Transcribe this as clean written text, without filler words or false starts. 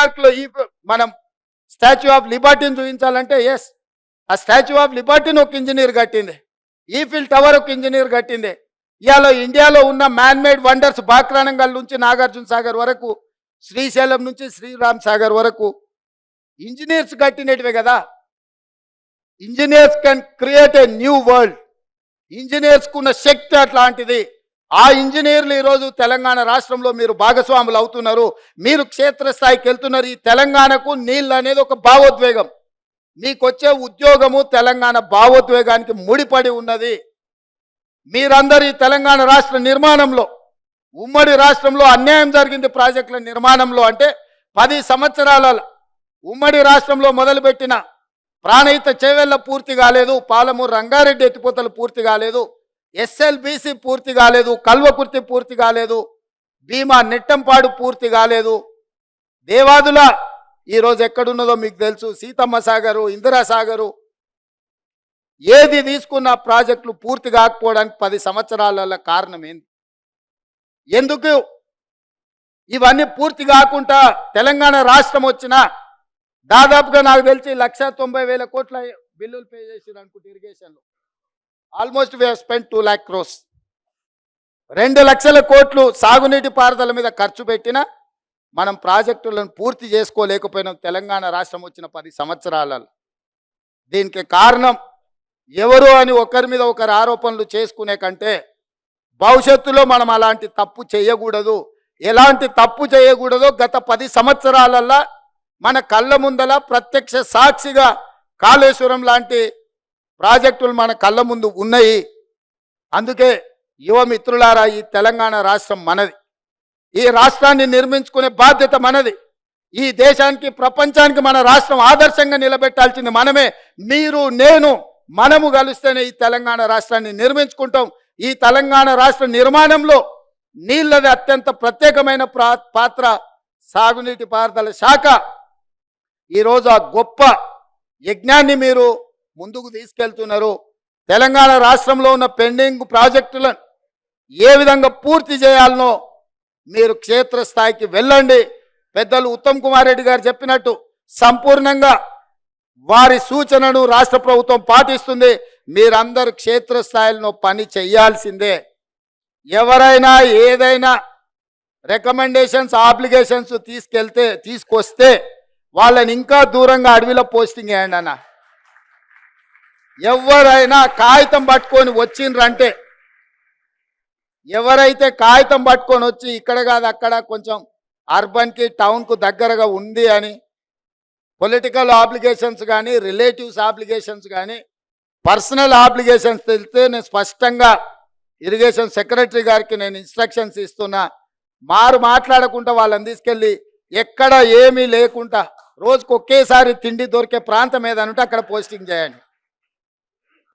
న్యూయార్క్లో ఈ మనం స్టాచ్యూ ఆఫ్ లిబర్టీని చూపించాలంటే ఎస్, ఆ స్టాచ్యూ ఆఫ్ లిబర్టీని ఒక ఇంజనీర్ కట్టింది, ఈఫిల్ టవర్ ఒక ఇంజనీర్ కట్టింది. ఇవాళ ఇండియాలో ఉన్న మ్యాన్ మేడ్ వండర్స్ బాక్రానంగల్ నుంచి నాగార్జున సాగర్ వరకు, శ్రీశైలం నుంచి శ్రీరామ్ సాగర్ వరకు ఇంజనీర్స్ కట్టినటివే కదా. Engineers can create a new world. ఇంజనీర్స్కు ఉన్న శక్తి అట్లాంటిది. ఆ ఇంజనీర్లు ఈరోజు తెలంగాణ రాష్ట్రంలో మీరు భాగస్వాములు అవుతున్నారు, మీరు క్షేత్రస్థాయికి వెళ్తున్నారు. ఈ తెలంగాణకు నీళ్ళు అనేది ఒక భావోద్వేగం. మీకు వచ్చే ఉద్యోగము తెలంగాణ భావోద్వేగానికి ముడిపడి ఉన్నది. మీరందరూ ఈ తెలంగాణ రాష్ట్ర నిర్మాణంలో, ఉమ్మడి రాష్ట్రంలో అన్యాయం జరిగింది ప్రాజెక్టుల నిర్మాణంలో. అంటే 10 సంవత్సరాల ఉమ్మడి రాష్ట్రంలో మొదలుపెట్టిన ప్రాణహిత చేవెళ్ళ పూర్తి కాలేదు, పాలమూరు రంగారెడ్డి ఎత్తిపోతలు పూర్తి కాలేదు, ఎస్ఎల్బిసి పూర్తి కాలేదు, కల్వకుర్తి పూర్తి కాలేదు, భీమా నెట్టంపాడు పూర్తి కాలేదు. దేవాదుల ఈరోజు ఎక్కడున్నదో మీకు తెలుసు, సీతమ్మ సాగరు, ఇందిరా సాగరు, ఏది తీసుకున్న ప్రాజెక్టులు పూర్తి కాకపోవడానికి 10 సంవత్సరాల కారణం ఏంది? ఎందుకు ఇవన్నీ పూర్తి కాకుండా తెలంగాణ రాష్ట్రం వచ్చినా దాదాపుగా నాకు తెలిసి 1,90,000 కోట్ల బిల్లులు పే చేసిరు అనుకుంటే ఇరిగేషన్లో. Almost we have spent 2 lakh crores. 2 లక్షల కోట్లు సాగునీటి పారుదల మీద ఖర్చు పెట్టినా మనం ప్రాజెక్టులను పూర్తి చేసుకోలేకపోయినాం తెలంగాణ రాష్ట్రం వచ్చిన 10 సంవత్సరాలలో. దీనికి కారణం ఎవరు అని ఒకరి మీద ఒకరు ఆరోపణలు చేసుకునే కంటే భవిష్యత్తులో మనం అలాంటి తప్పు చేయకూడదు. ఎలాంటి తప్పు చేయకూడదో గత 10 సంవత్సరాలల్లో మన కళ్ళ ముందల ప్రత్యక్ష సాక్షిగా కాళేశ్వరం లాంటి ప్రాజెక్టులు మన కళ్ళ ముందు ఉన్నాయి. అందుకే యువ మిత్రులారా, ఈ తెలంగాణ రాష్ట్రం మనది. ఈ రాష్ట్రాన్ని నిర్మించుకునే బాధ్యత మనది. ఈ దేశానికి, ప్రపంచానికి మన రాష్ట్రం ఆదర్శంగా నిలబెట్టాల్సింది మనమే. మీరు, నేను, మనము కలిస్తేనే ఈ తెలంగాణ రాష్ట్రాన్ని నిర్మించుకుంటాం. ఈ తెలంగాణ రాష్ట్ర నిర్మాణంలో నీళ్ళది అత్యంత ప్రత్యేకమైన పాత్ర. సాగునీటి పారుదల శాఖ ఈరోజు ఆ గొప్ప యజ్ఞాన్ని మీరు ముందుకు తీసుకెళ్తున్నారు. తెలంగాణ రాష్ట్రంలో ఉన్న పెండింగ్ ప్రాజెక్టులను ఏ విధంగా పూర్తి చేయాలనో మీరు క్షేత్రస్థాయికి వెళ్ళండి. పెద్దలు ఉత్తమ్ కుమార్ రెడ్డి గారు చెప్పినట్టు సంపూర్ణంగా వారి సూచనను రాష్ట్ర ప్రభుత్వం పాటిస్తుంది. మీరందరూ క్షేత్రస్థాయిలో పని చేయాల్సిందే. ఎవరైనా ఏదైనా రికమెండేషన్స్, ఆబ్లిగేషన్స్ తీసుకొస్తే వాళ్ళని ఇంకా దూరంగా అడవిలో పోస్టింగ్ వేయండి అన్న. ఎవరైనా కాగితం పట్టుకొని వచ్చిండ్రంటే, ఎవరైతే కాగితం పట్టుకొని వచ్చి ఇక్కడ కాదు అక్కడ కొంచెం అర్బన్కి, టౌన్కు దగ్గరగా ఉంది అని పొలిటికల్ ఆబ్లిగేషన్స్ కానీ, రిలేటివ్స్ ఆబ్లిగేషన్స్ కానీ, పర్సనల్ ఆబ్లిగేషన్స్ తెలిస్తే నేను స్పష్టంగా ఇరిగేషన్ సెక్రటరీ గారికి నేను ఇన్స్ట్రక్షన్స్ ఇస్తున్నా. మాట్లాడకుండా వాళ్ళని తీసుకెళ్ళి ఎక్కడ ఏమీ లేకుండా రోజుకు ఒకేసారి తిండి దొరికే ప్రాంతం ఏదనుంటే అక్కడ పోస్టింగ్ చేయండి.